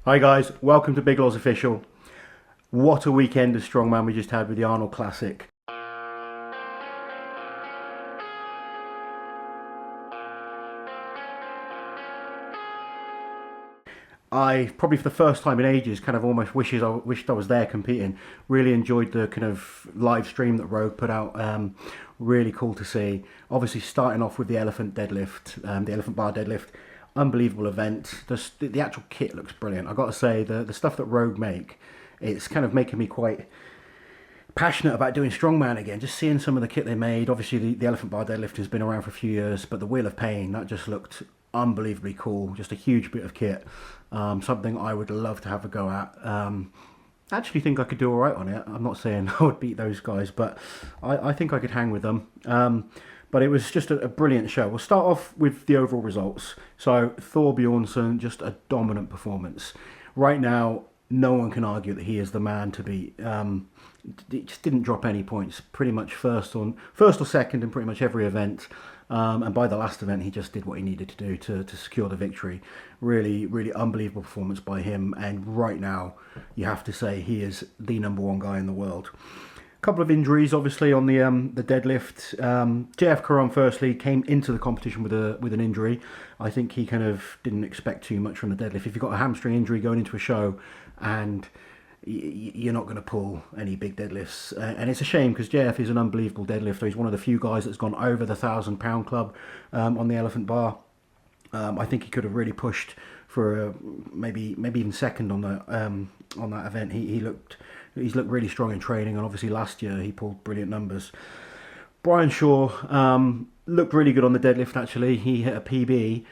Hi guys, welcome to Big Laws Official. What a weekend of Strongman we just had with the Arnold Classic. I probably for the first time in ages kind of almost wished I was there competing. Really enjoyed the kind of live stream that Rogue put out. Really cool to see. Obviously starting off with the the elephant bar deadlift. Unbelievable event. The actual kit looks brilliant. I've got to say the stuff that Rogue make, it's kind of making me quite passionate about doing strongman again. Just seeing some of the kit they made. Obviously, the elephant bar deadlift has been around for a few years, but the wheel of pain, that just looked unbelievably cool. Just a huge bit of kit. Something I would love to have a go at. Actually think I could do all right on it. I'm not saying I would beat those guys, but I think I could hang with them. But it was just a brilliant show. We'll start off with the overall results. So Thor Bjornsson, just a dominant performance. Right now, no one can argue that he is the man to beat. He just didn't drop any points. Pretty much first or second in pretty much every event. And by the last event, he just did what he needed to do to secure the victory. Really, really unbelievable performance by him. And right now, you have to say he is the #1 guy in the world. Couple of injuries, obviously, on the deadlift. JF Karan, firstly, came into the competition with an injury. I think he kind of didn't expect too much from the deadlift. If you've got a hamstring injury going into a show and you're not going to pull any big deadlifts. And it's a shame because JF is an unbelievable deadlifter. He's one of the few guys that's gone over the 1,000-pound club on the elephant bar. I think he could have really pushed for maybe even second on that event. He's looked really strong in training, and obviously last year he pulled brilliant numbers. Brian Shaw looked really good on the deadlift. Actually, he hit a PB.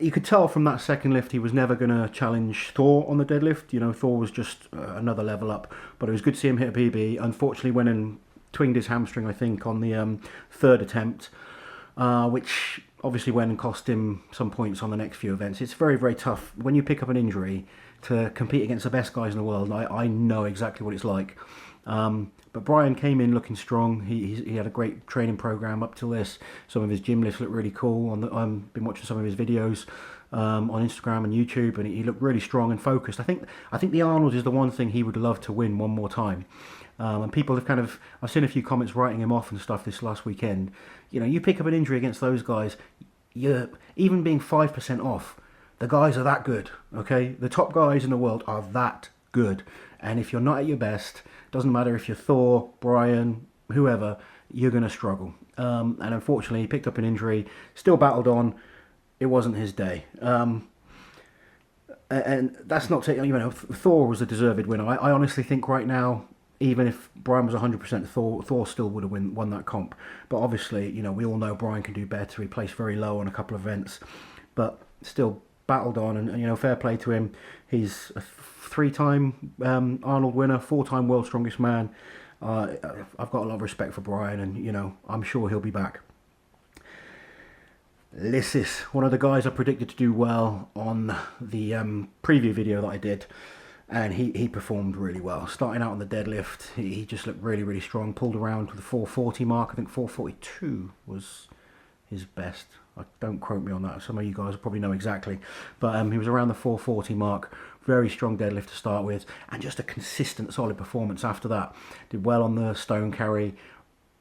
You could tell from that second lift he was never going to challenge Thor on the deadlift. You know, Thor was just another level up. But it was good to see him hit a PB. Unfortunately, went and twinged his hamstring, I think, on the third attempt, which obviously went and cost him some points on the next few events. It's very, very tough when you pick up an injury to compete against the best guys in the world. I know exactly what it's like. But Brian came in looking strong. He had a great training program up till this. Some of his gym lifts look really cool. I've been watching some of his videos on Instagram and YouTube, and he looked really strong and focused. I think the Arnold is the one thing he would love to win one more time. And people have I've seen a few comments writing him off and stuff this last weekend. You know, you pick up an injury against those guys, you're even being 5% off. The guys are that good, okay? The top guys in the world are that good. And if you're not at your best, doesn't matter if you're Thor, Brian, whoever, you're going to struggle. And unfortunately, he picked up an injury, still battled on. It wasn't his day. And that's not taking, Thor was a deserved winner. I honestly think right now, even if Brian was 100% Thor still would have won that comp. But obviously, we all know Brian can do better. He placed very low on a couple of events. But still battled on, and fair play to him. He's a 3-time Arnold winner, 4-time world's strongest man. I've got a lot of respect for Brian, and I'm sure he'll be back. Lissis, one of the guys I predicted to do well on the preview video that I did, and he performed really well. Starting out on the deadlift, he just looked really, really strong. Pulled around to the 440 mark. I think 442 was his best. Don't quote me on that. Some of you guys will probably know exactly. But he was around the 440 mark. Very strong deadlift to start with. And just a consistent, solid performance after that. Did well on the stone carry.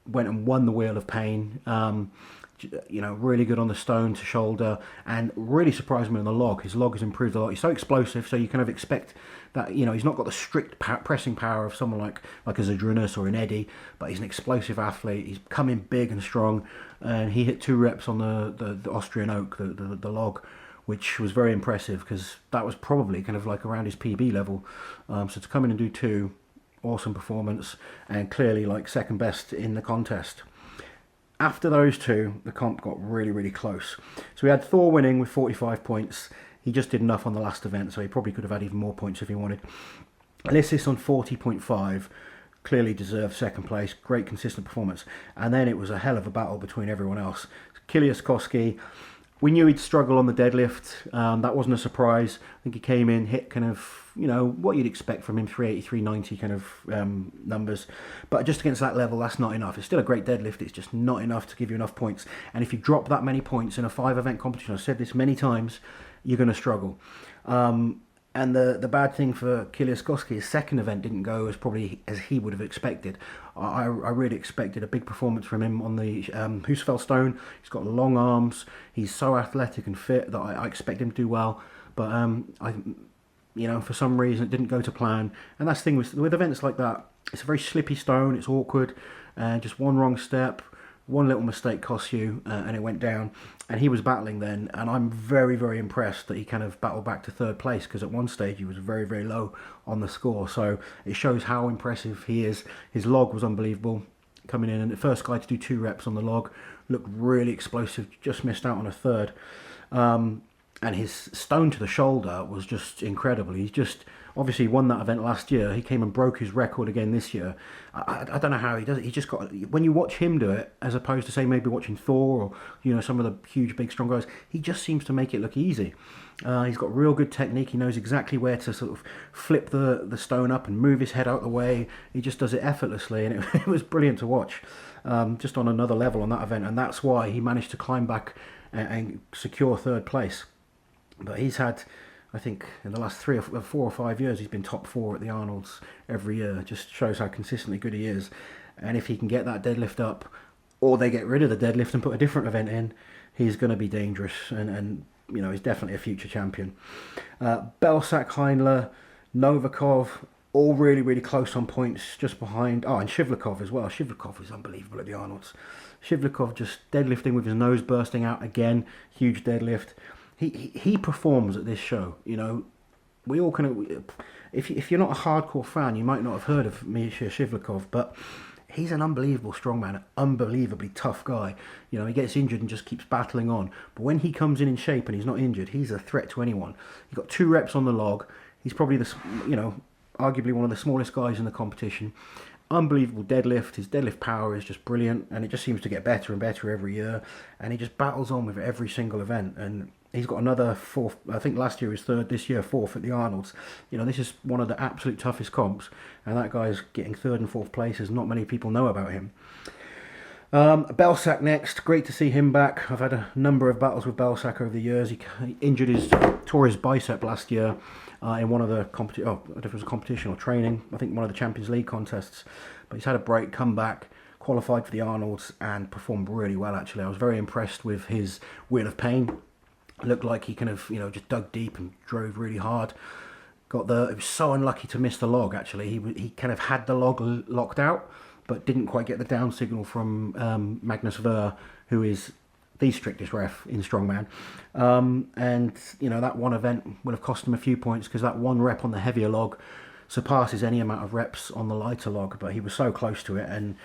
Went and won the wheel of pain. Really good on the stone to shoulder. And really surprised me on the log. His log has improved a lot. He's so explosive, so you kind of expect that, he's not got the strict pressing power of someone like a Zadrunas or an Eddie, but he's an explosive athlete. He's coming big and strong, and he hit 2 reps on the Austrian oak, the log, which was very impressive because that was probably kind of like around his PB level. So to come in and do 2, awesome performance, and clearly like second best in the contest. After those 2, the comp got really, really close. So we had Thor winning with 45 points. He just did enough on the last event, so he probably could have had even more points if he wanted. Lissis on 40.5, clearly deserved second place. Great consistent performance. And then it was a hell of a battle between everyone else. Killya Skorsky, we knew he'd struggle on the deadlift. That wasn't a surprise. I think he came in, hit kind of, what you'd expect from him, 380, 390 kind of numbers. But just against that level, that's not enough. It's still a great deadlift. It's just not enough to give you enough points. And if you drop that many points in a 5-event competition, I've said this many times, you're going to struggle. And the bad thing for Killya Skorsky, his second event didn't go as probably as he would have expected. I really expected a big performance from him on the Husafell Stone. He's got long arms. He's so athletic and fit that I expect him to do well. But for some reason it didn't go to plan. And that's the thing with events like that. It's a very slippy stone. It's awkward, and just one wrong step, one little mistake costs you, and it went down. And he was battling then, and I'm very, very impressed that he kind of battled back to third place, because at one stage he was very, very low on the score. So it shows how impressive he is. His log was unbelievable coming in, and the first guy to do 2 reps on the log, looked really explosive, just missed out on a third. And his stone to the shoulder was just incredible. He's just obviously won that event last year. He came and broke his record again this year. I don't know how he does it. He just got, when you watch him do it, as opposed to say maybe watching Thor or some of the huge big strong guys, he just seems to make it look easy. He's got real good technique. He knows exactly where to sort of flip the stone up and move his head out the way. He just does it effortlessly, and it was brilliant to watch. Just on another level on that event, and that's why he managed to climb back and secure third place. But he's had, I think, in the last 4 or 5 years, he's been top 4 at the Arnolds every year. Just shows how consistently good he is. And if he can get that deadlift up, or they get rid of the deadlift and put a different event in, he's going to be dangerous. And he's definitely a future champion. Belsac, Heinler, Novikov, all really, really close on points, just behind. Oh, and Shivlikov as well. Shivlikov is unbelievable at the Arnolds. Shivlikov just deadlifting with his nose bursting out again. Huge deadlift. He performs at this show. We all kind of, if you're not a hardcore fan, you might not have heard of Misha Shivlikov, but he's an unbelievable strongman, an unbelievably tough guy. He gets injured and just keeps battling on. But when he comes in shape and he's not injured, he's a threat to anyone. He got 2 reps on the log. He's probably arguably one of the smallest guys in the competition. Unbelievable deadlift. His deadlift power is just brilliant, and it just seems to get better and better every year. And he just battles on with every single event. And he's got another 4th. I think last year was 3rd, this year 4th at the Arnolds. This is one of the absolute toughest comps, and that guy's getting 3rd and 4th places. Not many people know about him. Belsac next. Great to see him back. I've had a number of battles with Belsac over the years. He tore his bicep last year in one of the I don't know if it was a competition or training. I think one of the Champions League contests. But he's had a break, come back, qualified for the Arnolds, and performed really well. Actually, I was very impressed with his Wheel of Pain. Looked like he kind of just dug deep and drove really hard. It was so unlucky to miss the log. Actually, he kind of had the log locked out, but didn't quite get the down signal from Magnus Ver, who is the strictest ref in Strongman. And that one event would have cost him a few points, because that one rep on the heavier log surpasses any amount of reps on the lighter log. But he was so close to it, and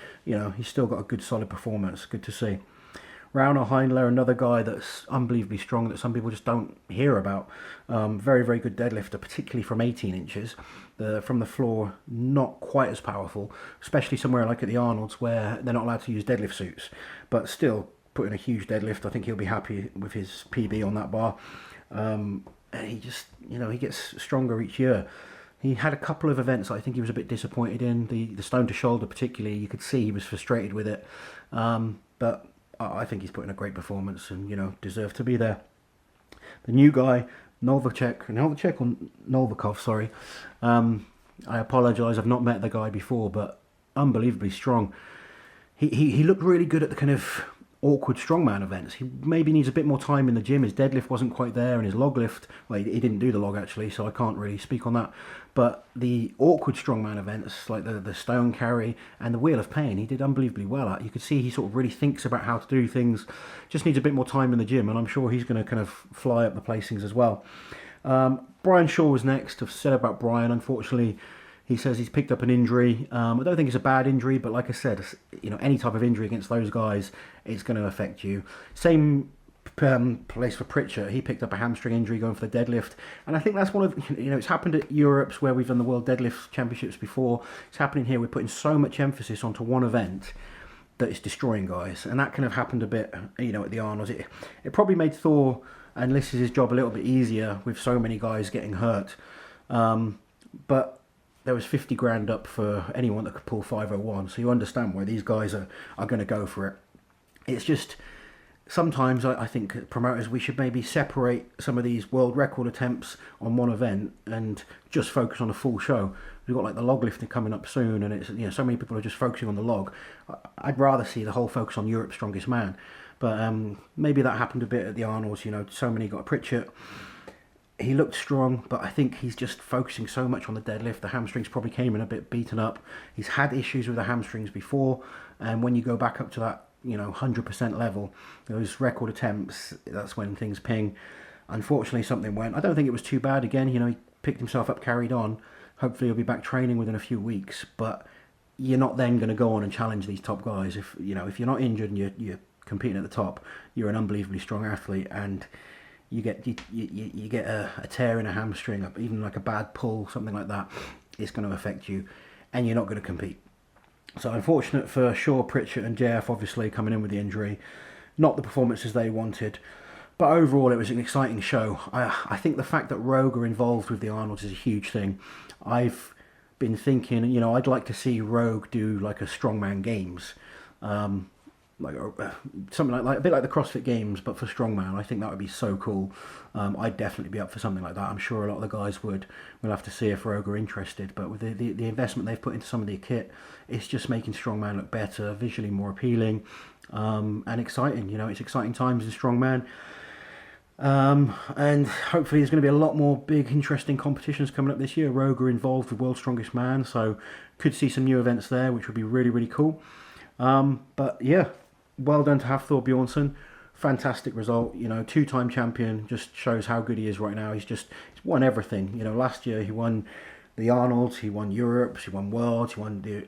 he's still got a good solid performance. Good to see. Rauno Heinler, another guy that's unbelievably strong that some people just don't hear about. Very, very good deadlifter, particularly from 18 inches. From the floor, not quite as powerful, especially somewhere like at the Arnolds where they're not allowed to use deadlift suits. But still, putting a huge deadlift, I think he'll be happy with his PB on that bar. And he just, he gets stronger each year. He had a couple of events I think he was a bit disappointed in. The stone to shoulder particularly, you could see he was frustrated with it. But I think he's put in a great performance and, deserved to be there. The new guy, Novikov, sorry. I apologise, I've not met the guy before, but unbelievably strong. He looked really good at the kind of awkward strongman events. He maybe needs a bit more time in the gym. His deadlift wasn't quite there, and his log lift, well, he didn't do the log actually, so I can't really speak on that. But the awkward strongman events, like the stone carry and the Wheel of Pain, he did unbelievably well at. You could see he sort of really thinks about how to do things. Just needs a bit more time in the gym, and I'm sure he's going to kind of fly up the placings as well. Brian Shaw was next. I've said about Brian, unfortunately, he says he's picked up an injury. I don't think it's a bad injury, but like I said, any type of injury against those guys, it's going to affect you. Same place for Pritchard. He picked up a hamstring injury going for the deadlift, and I think that's one of it's happened at Europe's where we've done the World Deadlift Championships before. It's happening here. We're putting so much emphasis onto one event that it's destroying guys, and that kind of happened a bit, at the Arnolds. It probably made Thor and Liss's job a little bit easier with so many guys getting hurt, but there was 50 grand up for anyone that could pull 501, so you understand why these guys are going to go for it. It's just sometimes I think promoters, we should maybe separate some of these world record attempts on one event and just focus on a full show. We've got like the log lifting coming up soon, and it's, you know, so many people are just focusing on the log. I'd rather see the whole focus on Europe's Strongest Man. But maybe that happened a bit at the Arnolds. You know, so many got Pritchett. He looked strong, but I think he's just focusing so much on the deadlift. The hamstrings probably came in a bit beaten up. He's had issues with the hamstrings before, and when you go back up to that, you know, 100% level, those record attempts, that's when things ping. Unfortunately, something went. I don't think it was too bad. Again, you know, he picked himself up, carried on. Hopefully, he'll be back training within a few weeks. But you're not then going to go on and challenge these top guys. If you know, if you're not injured and you're competing at the top, you're an unbelievably strong athlete, and you get a tear in a hamstring, even like a bad pull, something like that, it's going to affect you, and you're not going to compete. So unfortunate for Shaw, Pritchett and JF, obviously coming in with the injury, not the performances they wanted, but overall it was an exciting show. I think the fact that Rogue are involved with the Arnolds is a huge thing. I've been thinking, you know, I'd like to see Rogue do like a Strongman Games. Like something like a bit like the CrossFit Games, but for strongman. I think that would be so cool. I'd definitely be up for something like that. I'm sure a lot of the guys would. We'll have to see if Rogue are interested. But with the investment they've put into some of the kit, it's just making strongman look better, visually more appealing, and exciting. You know, it's exciting times in strongman. And hopefully there's going to be a lot more big, interesting competitions coming up this year. Rogue are involved with World's Strongest Man, so could see some new events there, which would be really, really cool. But yeah. Well done to Thor Bjornsson. Fantastic result. You know, 2-time champion, just shows how good he is right now. He's won everything. You know, last year he won the Arnolds, he won Europe, he won Worlds, he won the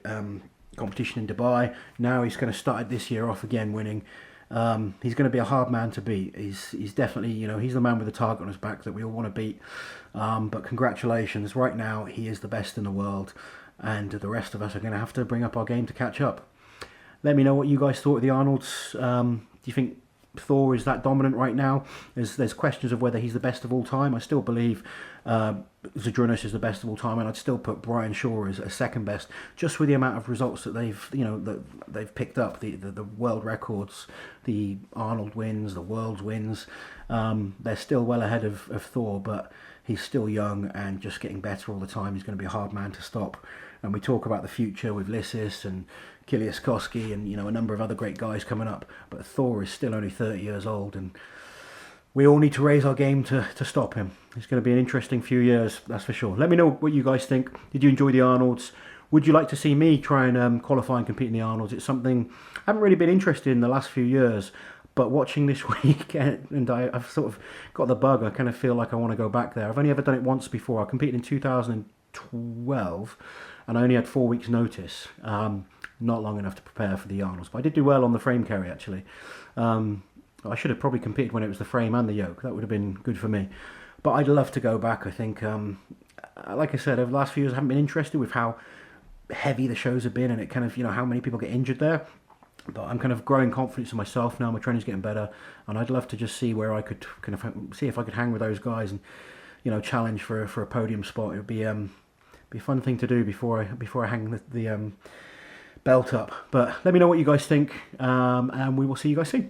competition in Dubai. Now he's going to start this year off again winning. He's going to be a hard man to beat. He's definitely, you know, he's the man with the target on his back that we all want to beat. But congratulations. Right now he is the best in the world, and the rest of us are going to have to bring up our game to catch up. Let me know what you guys thought of the Arnolds. Do you think Thor is that dominant right now? There's questions of whether he's the best of all time. I still believe Zydrunas is the best of all time, and I'd still put Brian Shaw as a second best, just with the amount of results that they've picked up, the world records, the Arnold wins, the Worlds wins. They're still well ahead of Thor, but he's still young and just getting better all the time. He's going to be a hard man to stop. And we talk about the future with Lissis and Killya Skorsky and, you know, a number of other great guys coming up. But Thor is still only 30 years old, and we all need to raise our game to stop him. It's going to be an interesting few years, that's for sure. Let me know what you guys think. Did you enjoy the Arnolds? Would you like to see me try and qualify and compete in the Arnolds? It's something I haven't really been interested in the last few years. But watching this week, and I've sort of got the bug, I kind of feel like I want to go back there. I've only ever done it once before. I competed in 2012, and I only had 4 weeks' notice. Not long enough to prepare for the Arnolds. But I did do well on the frame carry, actually. I should have probably competed when it was the frame and the yoke. That would have been good for me. But I'd love to go back. I think, like I said, over the last few years, I haven't been interested with how heavy the shows have been, and it kind of, you know, how many people get injured there. But I'm kind of growing confidence in myself now. My training's getting better, and I'd love to just see where I could kind of see if I could hang with those guys and, you know, challenge for a podium spot. It would be a fun thing to do before I hang the belt up. But let me know what you guys think, and we will see you guys soon.